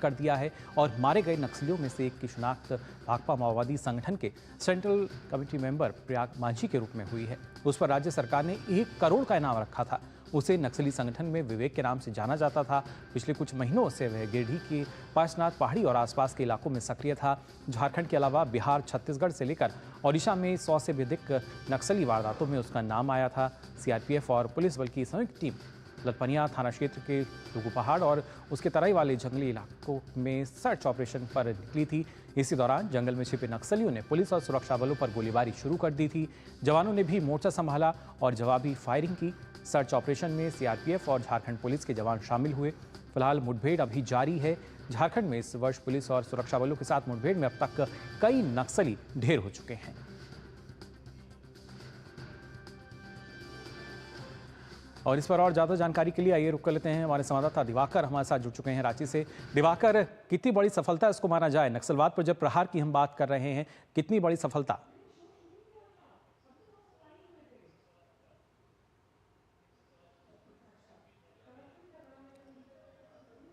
कर दिया है और मारे गए नक्सलियों में से एक की शिनाख्त भाकपा माओवादी संगठन के central committee member Prayag Manjhi के रूप में हुई है। उस पर राज्य सरकार ने 1 करोड़ का इनाम रखा था। उसे नक्सली संगठन में विवेक के नाम से जाना जाता था। पिछले कुछ महीनों से वह गिरिडीह की पार्श्वनाथ पहाड़ी और आसपास के इलाकों में सक्रिय था। झारखंड के अलावा बिहार, छत्तीसगढ़ से लेकर ओडिशा में 100 से भी अधिक नक्सली वारदातों में उसका नाम आया था। सीआरपीएफ और पुलिस बल की संयुक्त टीम लतपनिया थाना क्षेत्र के लुगु पहाड़ और उसके तराई वाले जंगली इलाकों में सर्च ऑपरेशन पर निकली थी। इसी दौरान जंगल में छिपे नक्सलियों ने पुलिस और सुरक्षा बलों पर गोलीबारी शुरू कर दी थी। जवानों ने भी मोर्चा संभाला और जवाबी फायरिंग की। सर्च ऑपरेशन में सीआरपीएफ और झारखंड पुलिस के जवान शामिल हुए। फिलहाल मुठभेड़ अभी जारी है। झारखंड में इस वर्ष पुलिस और सुरक्षा बलों के साथ मुठभेड़ में अब तक कई नक्सली ढेर हो चुके हैं। और इस पर और ज्यादा जानकारी के लिए आइए रुक कर लेते हैं। हमारे संवाददाता दिवाकर हमारे साथ जुड़ चुके हैं रांची से। दिवाकर, कितनी बड़ी सफलता इसको माना जाए? नक्सलवाद पर जब प्रहार की हम बात कर रहे हैं, कितनी बड़ी सफलता?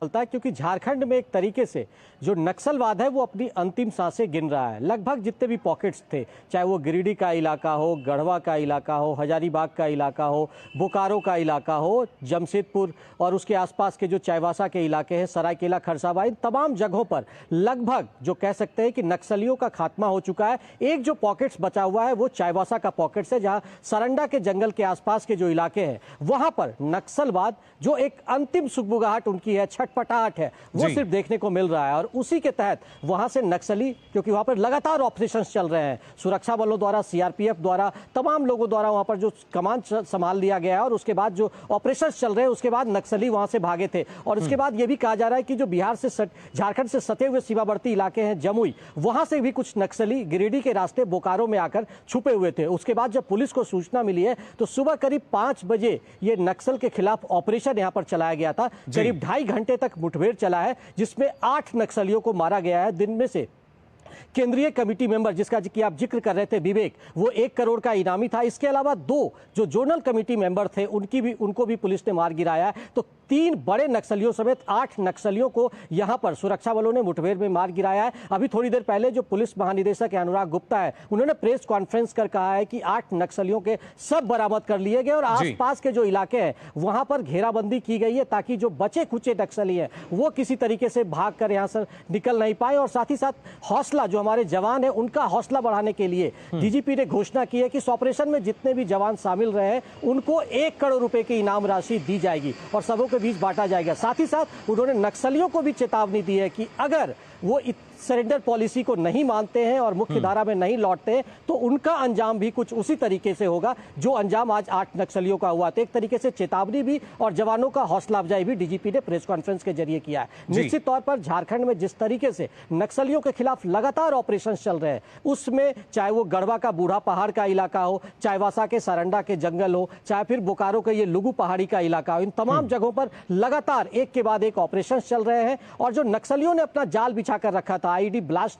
है क्योंकि झारखंड में एक तरीके से जो नक्सलवाद है वो अपनी अंतिम सांसें गिन रहा है। लगभग जितने भी पॉकेट्स थे, चाहे वो गिरिडीह का इलाका हो, गढ़वा का इलाका हो, हजारीबाग का इलाका हो, बोकारो का इलाका हो, जमशेदपुर और उसके आसपास के जो चाईबासा के इलाके हैं, सरायकेला, खरसावां, इन तमाम जगहों पर लगभग जो कह सकते हैं कि नक्सलियों का खात्मा हो चुका है। एक जो पॉकेट्स बचा हुआ है वो चाईबासा का पॉकेट्स है, जहां सरंडा के जंगल के आसपास के जो इलाके हैं वहां पर नक्सलवाद जो एक अंतिम सुगबुगाहट उनकी है, छटपटाहट है, वो सिर्फ देखने को मिल रहा है। और उसी के तहत वहां से नक्सली, क्योंकि वहां पर लगातार ऑपरेशंस चल रहे हैं, सुरक्षा बलों द्वारा, सीआरपीएफ द्वारा, तमाम लोगों द्वारा वहां पर जो कमान संभाल लिया गया है और उसके बाद जो ऑपरेशंस चल रहे हैं उसके बाद नक्सली वहां से भागे थे। और उसके बाद यह भी कहा जा रहा है कि जो बिहार से झारखंड से सटे हुए सीमावर्ती इलाके हैं, जमुई, वहां से भी कुछ नक्सली गिरिडीह के रास्ते बोकारो में आकर छुपे हुए थे। उसके बाद जब पुलिस को सूचना मिली है तो सुबह करीब 5 बजे ये नक्सल के खिलाफ ऑपरेशन यहां पर चलाया गया था। करीब 2.5 घंटे तक मुठभेड़ चला है, जिसमें 8 नक्सलियों को मारा गया है। दिन में से केंद्रीय कमेटी मेंबर जिसका कि आप जिक्र कर रहे थे, विवेक, वो 1 करोड़ का इनामी था। इसके अलावा 2 जो जोनल कमेटी मेंबर थे उनको भी पुलिस ने मार गिराया है। तो 3 बड़े नक्सलियों समेत 8 नक्सलियों को यहां पर सुरक्षा बलों ने मुठभेड़ में मार गिराया है। अभी थोड़ी देर पहले जो पुलिस महानिदेशक अनुराग गुप्ता है, उन्होंने प्रेस कॉन्फ्रेंस कर कहा है कि 8 नक्सलियों के सब बरामद कर लिए गए और आसपास के जो इलाके हैं वहां पर घेराबंदी की गई है ताकि जो बचे खुचे नक्सली हैं वो किसी तरीके से भाग कर यहां से निकल नहीं पाए। और साथ ही साथ हौसला, जो हमारे जवान है उनका हौसला बढ़ाने के लिए डीजीपी ने घोषणा की है कि इस ऑपरेशन में जितने भी जवान शामिल रहे हैं उनको 1 करोड़ रुपए की इनाम राशि दी जाएगी और सबों के बीच बांटा जाएगा। साथ ही साथ उन्होंने नक्सलियों को भी चेतावनी दी है कि अगर वो सरेंडर पॉलिसी को नहीं मानते हैं और मुख्य धारा में नहीं लौटते हैं तो उनका अंजाम भी कुछ उसी तरीके से होगा जो अंजाम आज 8 नक्सलियों का हुआ। तो एक तरीके से चेतावनी भी और जवानों का हौसला अफजाई भी डीजीपी ने प्रेस कॉन्फ्रेंस के जरिए किया है। निश्चित तौर पर झारखंड में जिस तरीके से नक्सलियों के खिलाफ लगातार ऑपरेशन चल रहे हैं, उसमें चाहे वो गढ़वा का बूढ़ा पहाड़ का इलाका हो, चाईबासा के सरंडा के जंगल हो, चाहे फिर बोकारो के ये लुगु पहाड़ी का इलाका हो, इन तमाम जगहों पर लगातार एक के बाद एक ऑपरेशन चल रहे हैं। और जो नक्सलियों ने अपना जाल बिछा कर रखा था, आईईडी ब्लास्ट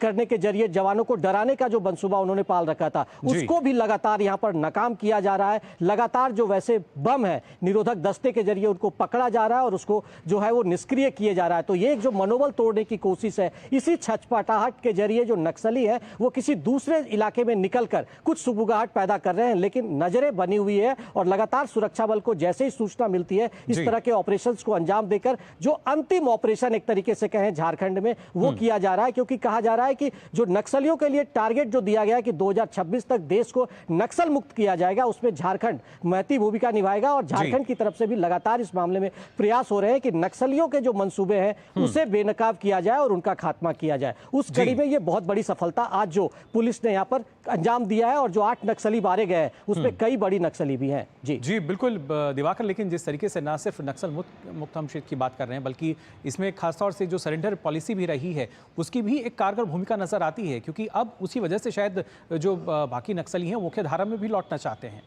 करने के जरिए जवानों को डराने का जो मंसूबा उन्होंने पाल रखा था, उसको भी लगातार यहां पर नाकाम किया जा रहा है। लगातार जो वैसे बम है, निरोधक दस्ते के जरिए उनको पकड़ा जा रहा है और उसको जो है वो निष्क्रिय किए जा रहा है। तो ये एक जो मनोबल तोड़ने की कोशिश है, इसी छचपटाहट के जरिए जो नक्सली है वो किसी दूसरे इलाके में निकलकर कुछ सुगबुगाहट पैदा कर रहे हैं। लेकिन नजरें बनी हुई है और लगातार सुरक्षा बल को जैसे ही सूचना मिलती है इस तरह के ऑपरेशंस को अंजाम देकर जो अंतिम ऑपरेशन एक तरीके से कहें झारखंड में वो किया जा रहा है। क्योंकि कहा जा रहा है कि जो नक्सलियों के लिए टारगेट जो दिया गया है कि 2026 तक देश को नक्सल मुक्त किया जाएगा, उसमें झारखंड महती भूमिका निभाएगा। और झारखंड की तरफ से भी लगातार इस मामले में प्रयास हो रहे हैं कि नक्सलियों के जो मंसूबे हैं उसे बेनकाब किया जाए और उनका खात्मा किया जाए। उस कड़ी में यह बहुत बड़ी सफलता आज जो पुलिस ने यहां पर अंजाम दिया है और जो 8 नक्सली मारे गए हैं उसमें कई बड़ी नक्सली भी हैं। जी बिल्कुल दिवाकर, लेकिन जिस तरीके से न सिर्फ नक्सल मुक्त हम क्षेत्र की बात कर रहे हैं बल्कि इसमें खासतौर से जो सरेंडर पॉलिसी भी रही है उसकी भी एक कारगर भूमिका नजर आती है, क्योंकि अब उसी वजह से शायद जो बाकी नक्सली हैं मुख्य धारा में भी लौटना चाहते हैं।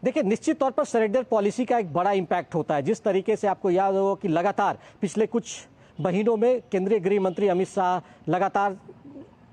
देखिए, निश्चित तौर पर सरेंडर पॉलिसी का एक बड़ा इंपैक्ट होता है। जिस तरीके से आपको याद हो कि लगातार पिछले कुछ महीनों में केंद्रीय गृह मंत्री अमित शाह लगातार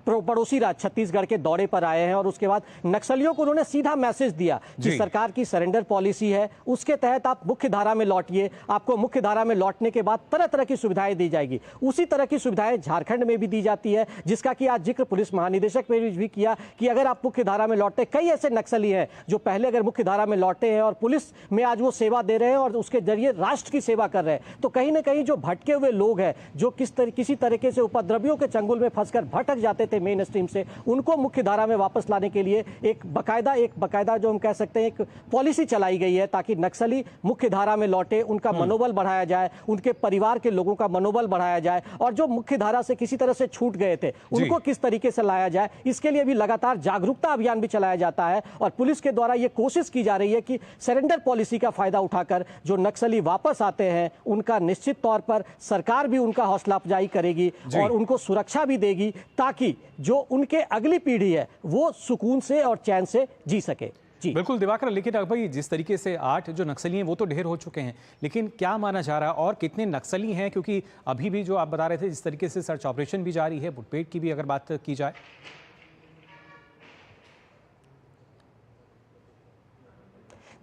पड़ोसी राज्य छत्तीसगढ़ के दौरे पर आए हैं और उसके बाद नक्सलियों को उन्होंने सीधा मैसेज दिया कि सरकार की सरेंडर पॉलिसी है, उसके तहत आप मुख्य धारा में लौटिए, आपको मुख्य धारा में लौटने के बाद तरह तरह की सुविधाएं दी जाएगी। उसी तरह की सुविधाएं झारखंड में भी दी जाती है, जिसका कि आज जिक्र पुलिस महानिदेशक ने भी किया कि अगर आप मुख्य धारा में लौटते, कई ऐसे नक्सली हैं जो पहले अगर मुख्य धारा में लौटे हैं और पुलिस में आज वो सेवा दे रहे हैं और उसके जरिए राष्ट्र की सेवा कर रहे हैं। तो कहीं ना कहीं जो भटके हुए लोग हैं, जो किसी तरीके से उपद्रवियों के चंगुल में फंसकर भटक जाते थे मेन स्ट्रीम से, उनको मुख्य धारा में वापस लाने के लिए एक बकायदा जो हम कह सकते हैं एक पॉलिसी चलाई गई है, ताकि नक्सली मुख्य धारा में लौटे, उनका मनोबल बढ़ाया जाए, उनके परिवार के लोगों का मनोबल बढ़ाया जाए और जो मुख्य धारा से किसी तरह से छूट गए थे उनको किस तरीके से लाया जाए, इसके लिए भी लगातार जागरूकता अभियान भी चलाया जाता है। और पुलिस के द्वारा यह कोशिश की जा रही है कि सरेंडर पॉलिसी का फायदा उठाकर जो नक्सली वापस आते हैं उनका निश्चित तौर पर सरकार भी उनका हौसला अफजाई करेगी और उनको सुरक्षा भी देगी, ताकि जो उनके अगली पीढ़ी है वो सुकून से और चैन से जी सके। जी बिल्कुल दिवाकर, लेकिन अब भाई जिस तरीके से 8 जो नक्सली हैं वो तो ढेर हो चुके हैं, लेकिन क्या माना जा रहा है और कितने नक्सली हैं? क्योंकि अभी भी जो आप बता रहे थे जिस तरीके से सर्च ऑपरेशन भी जारी है, मुठभेड़ की भी अगर बात की जाए।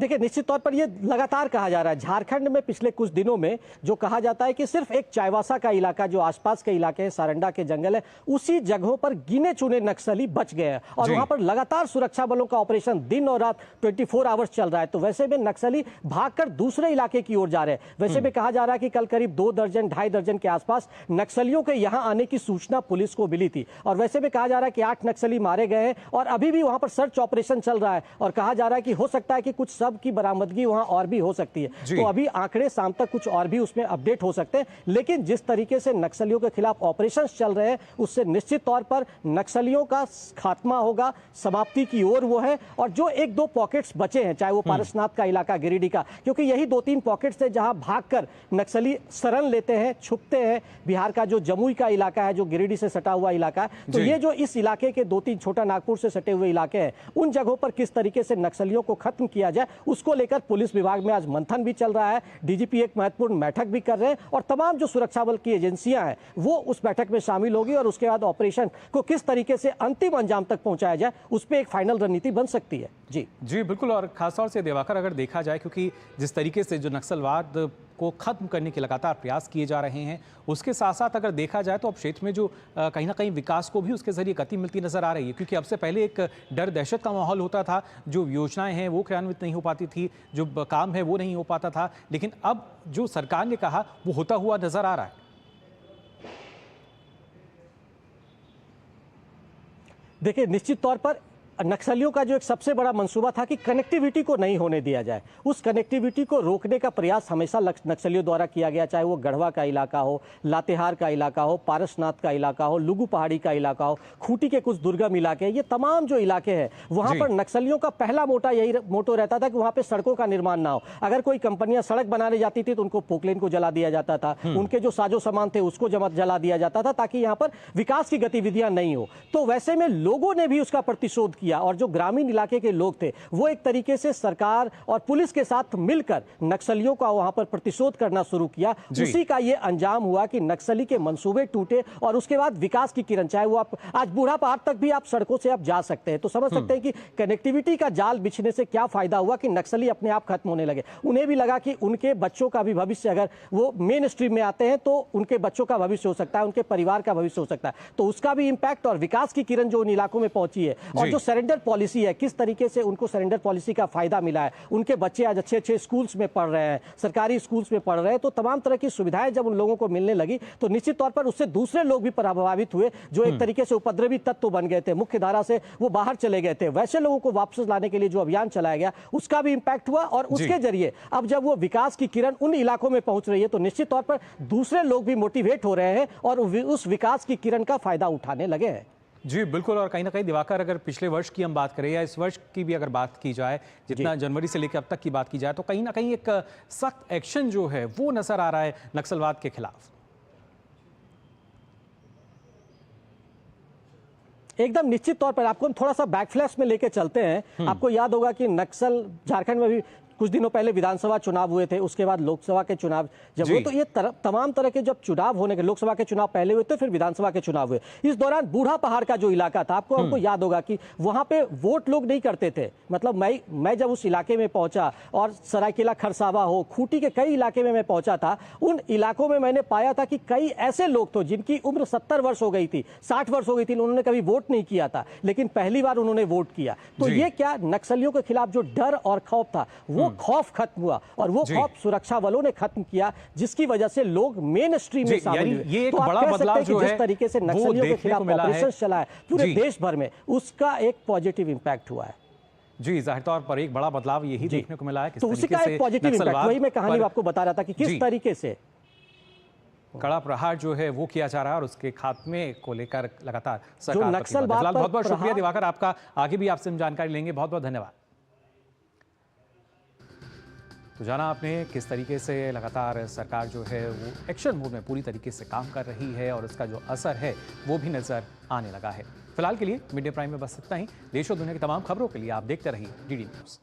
देखिए, निश्चित तौर पर यह लगातार कहा जा रहा है झारखंड में पिछले कुछ दिनों में जो कहा जाता है कि सिर्फ एक चाईबासा का इलाका, जो आसपास के इलाके हैं, सारंडा के जंगल है, उसी जगहों पर गिने चुने नक्सली बच गए हैं और वहां पर लगातार सुरक्षा बलों का ऑपरेशन दिन और रात 24 आवर्स चल रहा है। तो वैसे में नक्सली भागकर दूसरे इलाके की ओर जा रहे हैं। वैसे में कहा जा रहा है कि कल करीब 2 दर्जन 2.5 दर्जन के आसपास नक्सलियों के यहां आने की सूचना पुलिस को मिली थी और वैसे में कहा जा रहा है कि 8 नक्सली मारे गए हैं और अभी भी वहां पर सर्च ऑपरेशन चल रहा है और कहा जा रहा है कि हो सकता है कि कुछ सब की बरामदगी वहां और भी हो सकती है। तो अभी आंकड़े शाम तक कुछ और भी उसमें अपडेट हो सकते हैं, लेकिन जिस तरीके से नक्सलियों के खिलाफ ऑपरेशंस चल रहे हैं उससे निश्चित तौर पर नक्सलियों का खात्मा होगा, समाप्ति की ओर वो है। और जो 1-2 पॉकेट्स बचे हैं, चाहे वो पारसनाथ का इलाका, गिरिडीह का, क्योंकि यही 2-3 पॉकेट्स थे जहां भागकर नक्सली शरण लेते हैं, छुपते हैं। बिहार का जो जमुई का इलाका है, जो गिरिडीह से सटा हुआ इलाका है, तो ये जो इस इलाके के 2-3 छोटा नागपुर से सटे हुए इलाके हैं, उन जगहों पर किस तरीके से नक्सलियों को खत्म किया जाए उसको लेकर पुलिस विभाग में आज मंथन भी चल रहा है। डीजीपी एक महत्वपूर्ण बैठक भी कर रहे हैं और तमाम जो सुरक्षा बल की एजेंसियां हैं वो उस बैठक में शामिल होगी और उसके बाद ऑपरेशन को किस तरीके से अंतिम अंजाम तक पहुंचाया जाए उस पर एक फाइनल रणनीति बन सकती है। जी बिल्कुल। और खासतौर से दिवाकर, अगर देखा जाए, क्योंकि जिस तरीके से जो नक्सलवाद को खत्म करने के लगातार प्रयास किए जा रहे हैं, उसके साथ साथ अगर देखा जाए तो अब क्षेत्र में जो कहीं ना कहीं विकास को भी उसके जरिए गति मिलती नजर आ रही है। क्योंकि अब से पहले एक डर दहशत का माहौल होता था, जो योजनाएं हैं वो क्रियान्वित नहीं हो पाती थी, जो काम है वो नहीं हो पाता था, लेकिन अब जो सरकार ने कहा वो होता हुआ नजर आ रहा है। देखिए, निश्चित तौर पर नक्सलियों का जो एक सबसे बड़ा मंसूबा था कि कनेक्टिविटी को नहीं होने दिया जाए, उस कनेक्टिविटी को रोकने का प्रयास हमेशा नक्सलियों द्वारा किया गया, चाहे वो गढ़वा का इलाका हो, लातेहार का इलाका हो, पारसनाथ का इलाका हो, लुगु पहाड़ी का इलाका हो, खूंटी के कुछ दुर्गम इलाके, ये तमाम जो इलाके हैं वहां पर नक्सलियों का पहला मोटो रहता था कि वहां पर सड़कों का निर्माण ना हो। अगर कोई कंपनियां सड़क बनाने जाती थी तो उनको पोकलेन को जला दिया जाता था, उनके जो साजो सामान थे उसको जला दिया जाता था, ताकि यहाँ पर विकास की गतिविधियां नहीं हो। तो वैसे में लोगों ने भी उसका प्रतिशोध किया और जो ग्रामीण इलाके के लोग थे वो एक तरीके से सरकार और पुलिस के साथ मिलकर नक्सलियों का वहां पर प्रतिशोध करना शुरू किया। उसी का ये अंजाम हुआ कि नक्सली के मंसूबे टूटे और उसके बाद विकास की किरण, चाहे वो आप आज बूढ़ा पहाड़ तक भी आप सड़कों से आप जा सकते हैं। तो समझ सकते हैं कि कनेक्टिविटी का जाल बिछने से क्या फायदा हुआ कि नक्सली अपने आप खत्म होने लगे। उन्हें भी लगा कि उनके बच्चों का भी भविष्य, अगर वो मेन स्ट्रीम में आते हैं तो उनके बच्चों का भविष्य हो सकता है, उनके परिवार का भविष्य हो सकता है। तो उसका भी इंपैक्ट और विकास की किरण जो उन इलाकों में पहुंची है और जो सरेंडर पॉलिसी है, किस तरीके से उनको सरेंडर पॉलिसी का फायदा मिला है। उनके बच्चे आज अच्छे स्कूल्स में पढ़ रहे हैं, सरकारी स्कूल्स में पढ़ रहे हैं। तो तमाम तरह की सुविधाएं जब उन लोगों को मिलने लगी तो निश्चित तौर पर उससे दूसरे लोग भी प्रभावित हुए, जो एक तरीके से उपद्रवी तत्व बन गए थे, मुख्य धारा से वो बाहर चले गए थे। वैसे लोगों को वापस लाने के लिए जो अभियान चलाया गया उसका भी इंपैक्ट हुआ और उसके जरिए अब जब वो विकास की किरण उन इलाकों में पहुंच रही है तो निश्चित तौर पर दूसरे लोग भी मोटिवेट हो रहे हैं और उस विकास की किरण का फायदा उठाने लगे हैं। जी बिल्कुल। और कहीं ना कहीं दिवाकर, अगर पिछले वर्ष की हम बात करें या इस वर्ष की भी अगर बात की जाए, जितना जनवरी से लेकर अब तक की बात की जाए, तो कहीं ना कहीं एक सख्त एक्शन जो है वो नजर आ रहा है नक्सलवाद के खिलाफ। एकदम निश्चित तौर पर आपको हम थोड़ा सा बैकफ्लैश में लेके चलते हैं। आपको याद होगा कि नक्सल झारखंड में भी कुछ दिनों पहले विधानसभा चुनाव हुए थे, उसके बाद लोकसभा के चुनाव जब हुए, तो ये तमाम तरह के जब चुनाव होने के, लोकसभा के चुनाव पहले हुए थे, फिर विधानसभा के चुनाव हुए। इस दौरान बूढ़ा पहाड़ का जो इलाका था, आपको हमको याद होगा कि वहां पे वोट लोग नहीं करते थे। मतलब मैं जब उस इलाके में पहुंचा, और सरायकेला खरसावा हो, खूंटी के कई इलाके में मैं पहुंचा था, उन इलाकों में मैंने पाया था कि कई ऐसे लोग थे जिनकी उम्र 70 वर्ष हो गई थी, 60 वर्ष हो गई थी, उन्होंने कभी वोट नहीं किया था, लेकिन पहली बार उन्होंने वोट किया। तो ये क्या, नक्सलियों के खिलाफ जो डर और खौफ था, वो खौफ खत्म हुआ, और वो खौफ सुरक्षा बलों ने खत्म किया, जिसकी वजह से लोग मेन स्ट्रीम में शामिल हुए। ये एक तो बड़ा बदलाव जो है, जिस तरीके से नक्सलियों के खिलाफ ऑपरेशन चला है पूरे देश भर में, उसका एक पॉजिटिव इंपैक्ट हुआ है। जी, जाहिर तौर पर एक बड़ा बदलाव यही देखने को मिला है। तो उसी का एक पॉजिटिव इंपैक्ट, वही मैं कहानी आपको बता रहा था कि किस तरीके से कड़ा प्रहार जो है वो किया जा रहा है, और उसके खात्मे को लेकर लगातार सरकार नक्सलवाद पर बहुत बहुत शुक्रिया दिवाकर आपका। आगे भी आपसे हम जानकारी लेंगे, बहुत बहुत धन्यवाद। तो जाना आपने किस तरीके से लगातार सरकार जो है वो एक्शन मोड में पूरी तरीके से काम कर रही है, और उसका जो असर है वो भी नजर आने लगा है। फिलहाल के लिए मीडिया प्राइम में बस इतना ही। देश और दुनिया की तमाम खबरों के लिए आप देखते रहिए DD न्यूज़।